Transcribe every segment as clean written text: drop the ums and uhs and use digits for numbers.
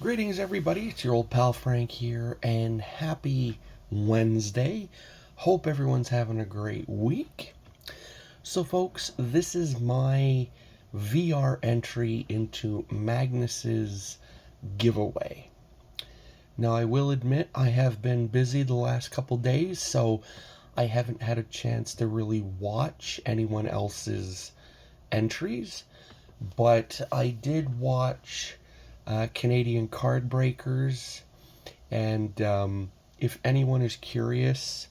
Greetings, everybody. It's your old pal Frank here, and happy Wednesday. Hope everyone's having a great week. So, folks, this is my VR entry into Magnus's giveaway. Now, I will admit I have been busy the last couple days, so I haven't had a chance to really watch anyone else's entries, but I did watch Canadian Card Breakers, and if anyone is curious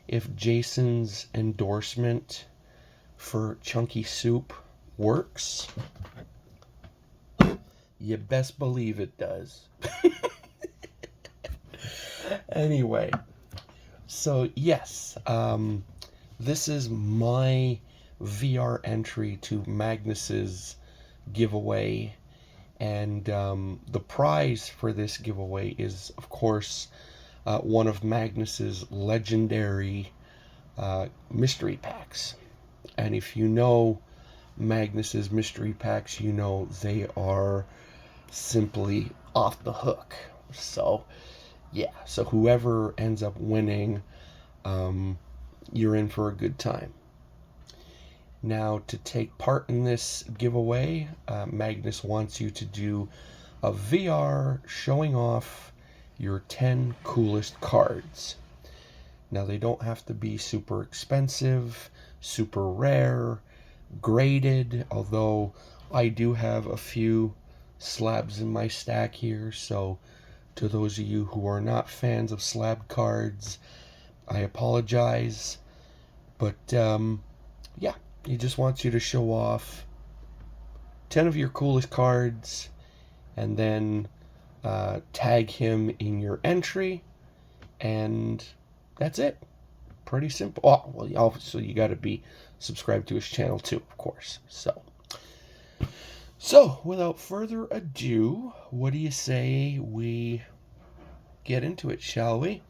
if Jason's endorsement for Chunky Soup works, you best believe it does. Anyway, so yes, this is my VR entry to Magnus's giveaway. And the prize for this giveaway is, of course, one of Magnus's legendary mystery packs. And if you know Magnus's mystery packs, you know they are simply off the hook. So, yeah. So whoever ends up winning, you're in for a good time. Now, to take part in this giveaway, Magnus wants you to do a VR showing off your 10 coolest cards. Now, they don't have to be super expensive, super rare, graded, although I do have a few slabs in my stack here, so to those of you who are not fans of slab cards, I apologize. But, yeah. He just wants you to show off 10 of your coolest cards and then tag him in your entry, and that's it. Pretty simple. Oh, well, also you got to be subscribed to his channel too, of course. So, without further ado, what do you say we get into it, shall we?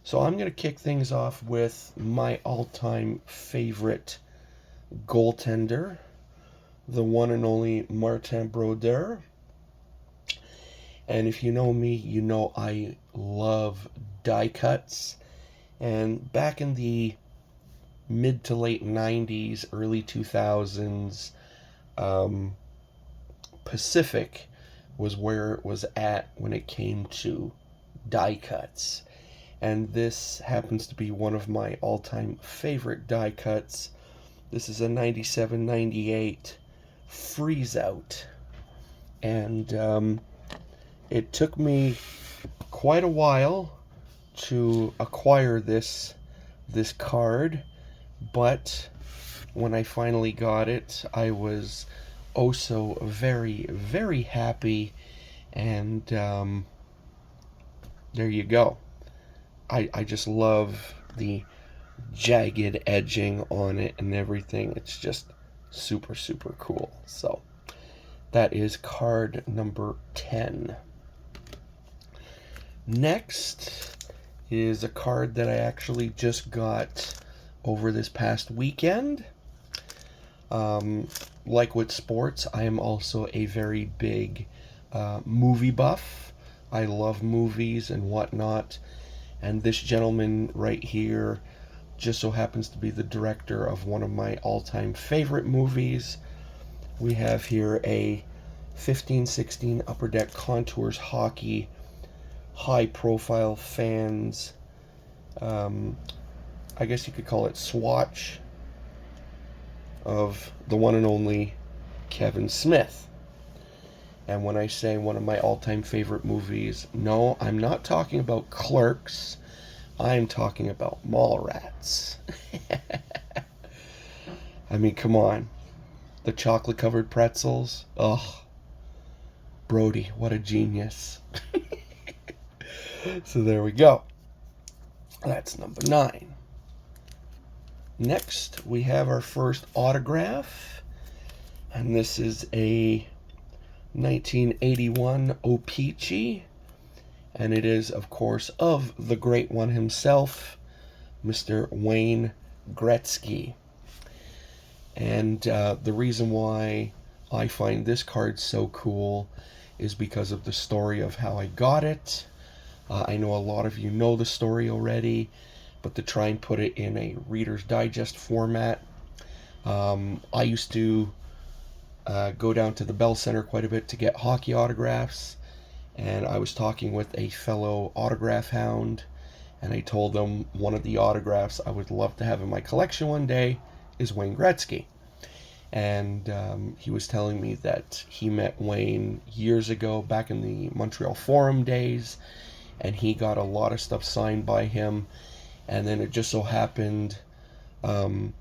So I'm going to kick things off with my all-time favorite goaltender, the one and only Martin Brodeur. And if you know me, you know I love die cuts. And back in the mid to late 90s, early 2000s, Pacific was where it was at when it came to die cuts. And this happens to be one of my all-time favorite die cuts. This is a 97-98 freeze out. And it took me quite a while to acquire this card, but when I finally got it, I was oh so very, very happy. And there you go. I just love the jagged edging on it and everything. It's just super, super cool. So that is card number 10. Next is a card that I actually just got over this past weekend. Like with sports, I am also a very big movie buff. I love movies and whatnot. And this gentleman right here just so happens to be the director of one of my all-time favorite movies. We have here a 15-16 Upper Deck Contours Hockey, high-profile fans, I guess you could call it swatch of the one and only Kevin Smith. And when I say one of my all-time favorite movies, no, I'm not talking about Clerks. I'm talking about Mallrats. I mean, come on. The chocolate-covered pretzels. Ugh. Brody, what a genius. So there we go. That's number 9. Next, we have our first autograph. And this is a 1981 O-Pee-Chee. And it is, of course, of the great one himself, Mr. Wayne Gretzky. And the reason why I find this card so cool is because of the story of how I got it. I know a lot of you know the story already, but to try and put it in a Reader's Digest format, I used to go down to the Bell Center quite a bit to get hockey autographs, and I was talking with a fellow autograph hound, and I told him one of the autographs I would love to have in my collection one day is Wayne Gretzky. And he was telling me that he met Wayne years ago, back in the Montreal Forum days, and he got a lot of stuff signed by him. And then it just so happened, one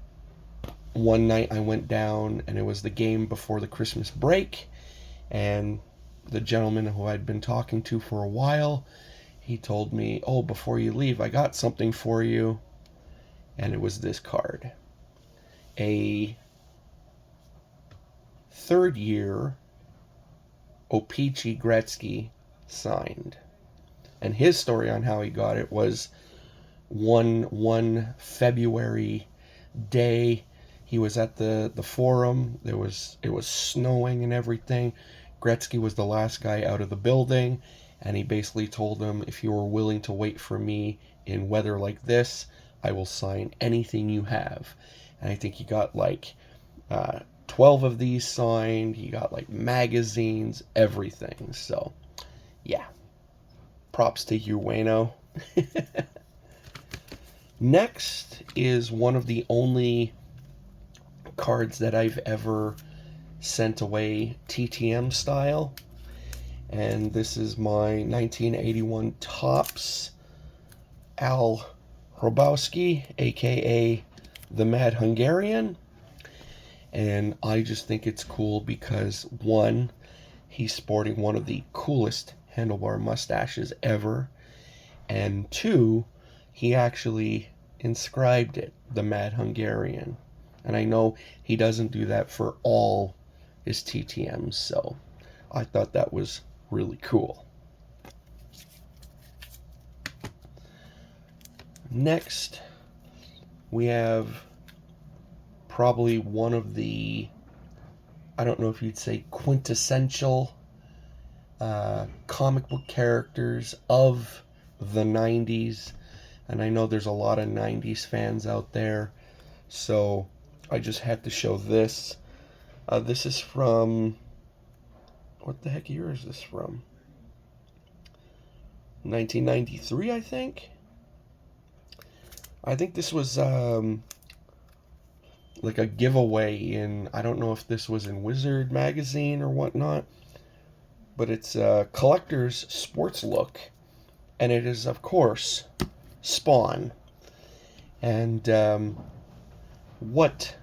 night I went down, and it was the game before the Christmas break, and the gentleman who I'd been talking to for a while, he told me, "Oh, before you leave, I got something for you." And it was this card. A third year O-Pee-Chee Gretzky signed. And his story on how he got it was one February day. He was at the Forum. It was snowing and everything. Gretzky was the last guy out of the building, and he basically told him, "If you are willing to wait for me in weather like this, I will sign anything you have." And I think he got like 12 of these signed. He got like magazines, everything. So yeah, props to you, Wayno. Next is one of the only cards that I've ever sent away TTM style, and this is my 1981 Topps Al Hrabowski, aka the Mad Hungarian. And I just think it's cool because, one, he's sporting one of the coolest handlebar mustaches ever, and two, he actually inscribed it, the Mad Hungarian. And I know he doesn't do that for all his TTMs, so I thought that was really cool. Next, we have probably one of the, I don't know if you'd say quintessential comic book characters of the 90s. And I know there's a lot of 90s fans out there, so I just had to show this. This is from, what the heck year is this from? 1993, I think. I think this was like a giveaway in, I don't know if this was in Wizard magazine or whatnot, but it's a collector's sports look, and it is, of course, Spawn. And what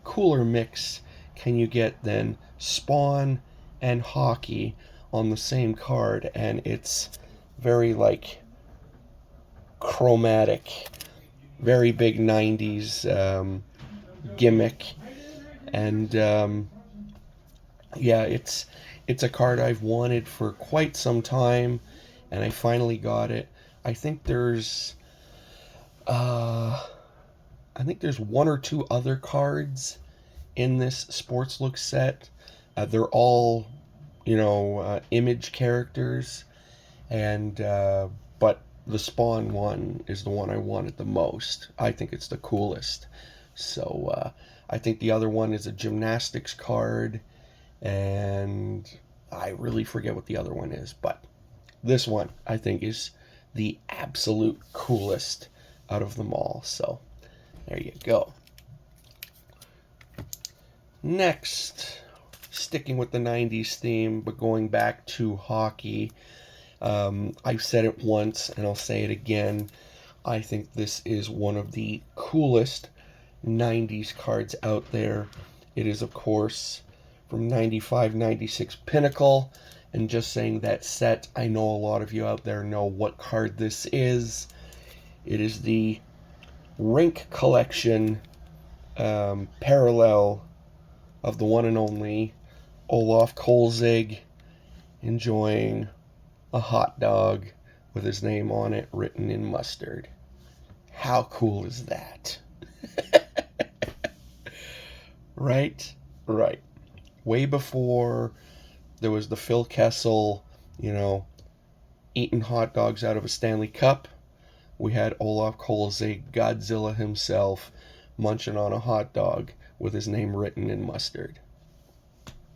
cooler mix can you get than Spawn and hockey on the same card? And it's very like chromatic, very big 90s gimmick. And yeah, it's a card I've wanted for quite some time, and I finally got it. I think there's one or two other cards in this sports look set. They're all, image characters, and but the Spawn one is the one I wanted the most. I think it's the coolest. So I think the other one is a gymnastics card, and I really forget what the other one is, but this one I think is the absolute coolest out of them all. So there you go. Next, sticking with the 90s theme, but going back to hockey, I've said it once and I'll say it again. I think this is one of the coolest 90s cards out there. It is, of course, from 95-96 Pinnacle. And just saying that set, I know a lot of you out there know what card this is. It is the Rink Collection parallel of the one and only Olaf Kolzig enjoying a hot dog with his name on it written in mustard. How cool is that? Right? Right. Way before there was the Phil Kessel, you know, eating hot dogs out of a Stanley Cup. We had Olaf Kolzig, Godzilla himself, munching on a hot dog with his name written in mustard.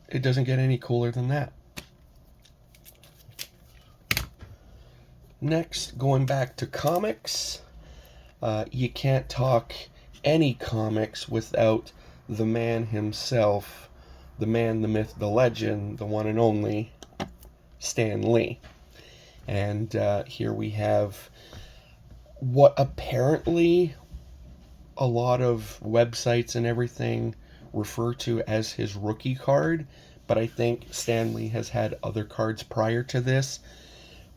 It doesn't get any cooler than that. Next, going back to comics, you can't talk any comics without the man himself, the man, the myth, the legend, the one and only Stan Lee. And here we have what apparently a lot of websites and everything refer to as his rookie card, but I think Stan Lee has had other cards prior to this.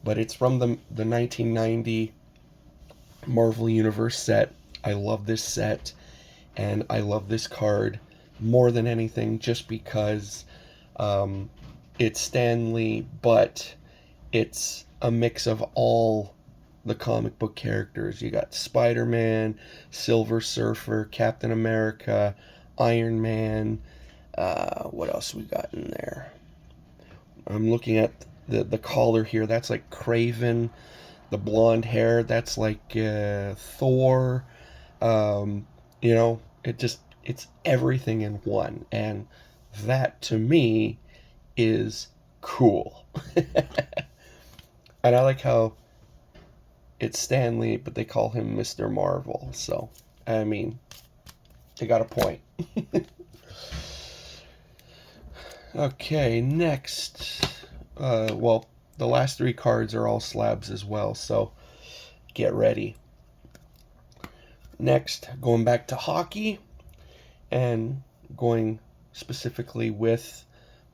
But it's from the 1990 Marvel Universe set. I love this set, and I love this card more than anything just because it's Stan Lee, but it's a mix of all the comic book characters. You got Spider-Man, Silver Surfer, Captain America, Iron Man. What else we got in there? I'm looking at the collar here. That's like Kraven. The blonde hair, that's like Thor. You know, it's everything in one, and that to me is cool. And I like how it's Stan Lee, but they call him Mr. Marvel. So, I mean, they got a point. Okay, next. Well, the last three cards are all slabs as well, so get ready. Next, going back to hockey, and going specifically with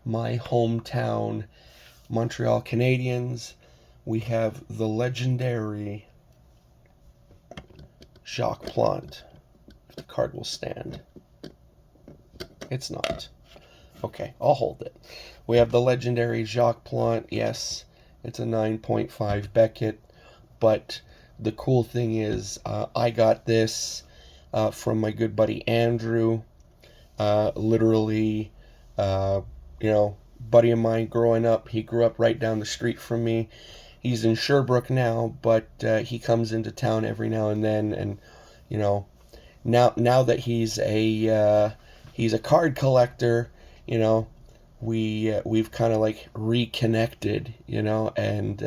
my hometown Montreal Canadiens, we have the legendary Jacques Plante. If the card will stand. It's not. Okay, I'll hold it. We have the legendary Jacques Plante. Yes, it's a 9.5 Beckett, but the cool thing is I got this from my good buddy Andrew. Literally, you know, buddy of mine growing up. He grew up right down the street from me. He's in Sherbrooke now, but he comes into town every now and then, and you know, now that he's a card collector, you know, we've kind of like reconnected, you know, and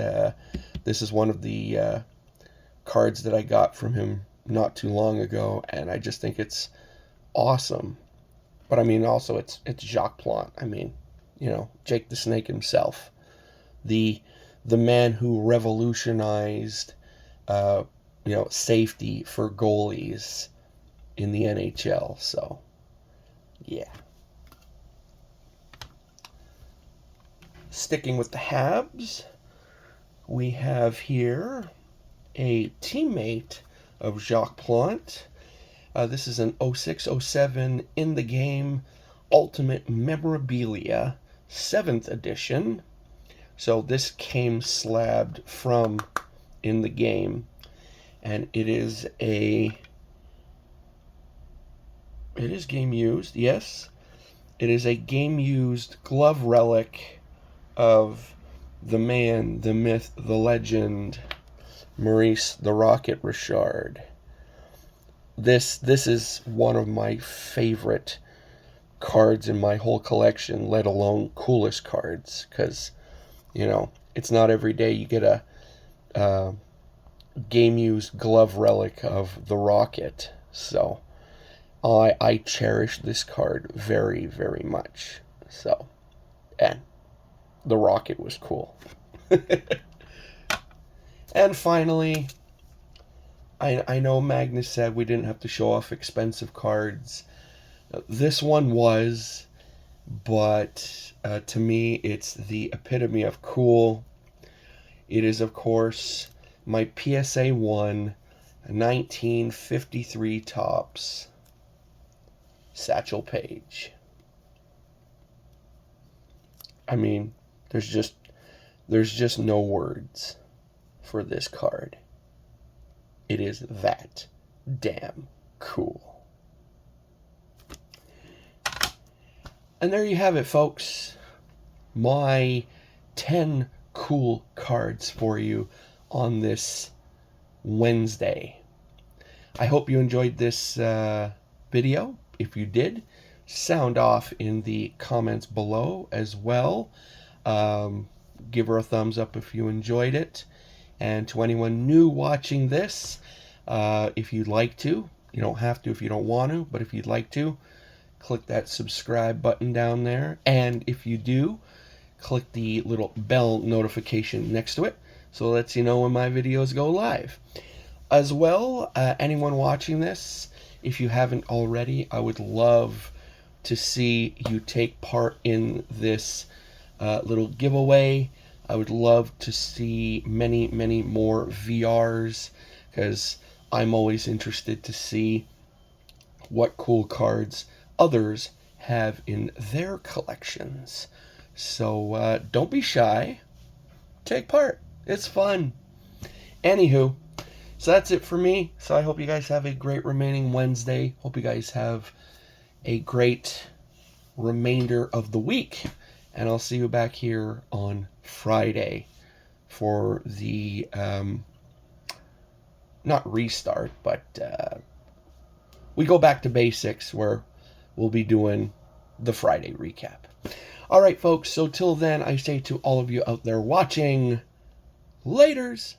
this is one of the cards that I got from him not too long ago, and I just think it's awesome. But I mean, also it's Jacques Plante. I mean, you know, Jake the Snake himself, the man who revolutionized, you know, safety for goalies in the NHL. So, yeah. Sticking with the Habs, we have here a teammate of Jacques Plante. This is an 06-07 in the game Ultimate Memorabilia 7th edition. So this came slabbed from in the game, and it is game used, yes. It is a game used glove relic of the man, the myth, the legend, Maurice the Rocket Richard. This is one of my favorite cards in my whole collection, let alone coolest cards, because, you know, it's not every day you get a game-used glove relic of the Rocket. So I cherish this card very, very much. So, and the Rocket was cool. And finally, I know Magnus said we didn't have to show off expensive cards. This one was, but to me, it's the epitome of cool. It is, of course, my PSA 1 1953 Topps Satchel Paige. I mean, there's just no words for this card. It is that damn cool. And there you have it, folks. my 10 cool cards for you on this Wednesday. I hope you enjoyed this video. If you did, sound off in the comments below as well. Give her a thumbs up if you enjoyed it. And to anyone new watching this, if you'd like to, you don't have to if you don't want to, but if you'd like to, click that subscribe button down there. And if you do, click the little bell notification next to it so it lets you know when my videos go live. As well, anyone watching this, if you haven't already, I would love to see you take part in this little giveaway. I would love to see many, many more VRs, because I'm always interested to see what cool cards others have in their collections. So don't be shy. Take part. It's fun. Anywho, so that's it for me. So I hope you guys have a great remaining Wednesday. Hope you guys have a great remainder of the week. And I'll see you back here on Friday for the, not restart, but we go back to basics where we'll be doing the Friday recap. All right, folks. So till then, I say to all of you out there watching, laters.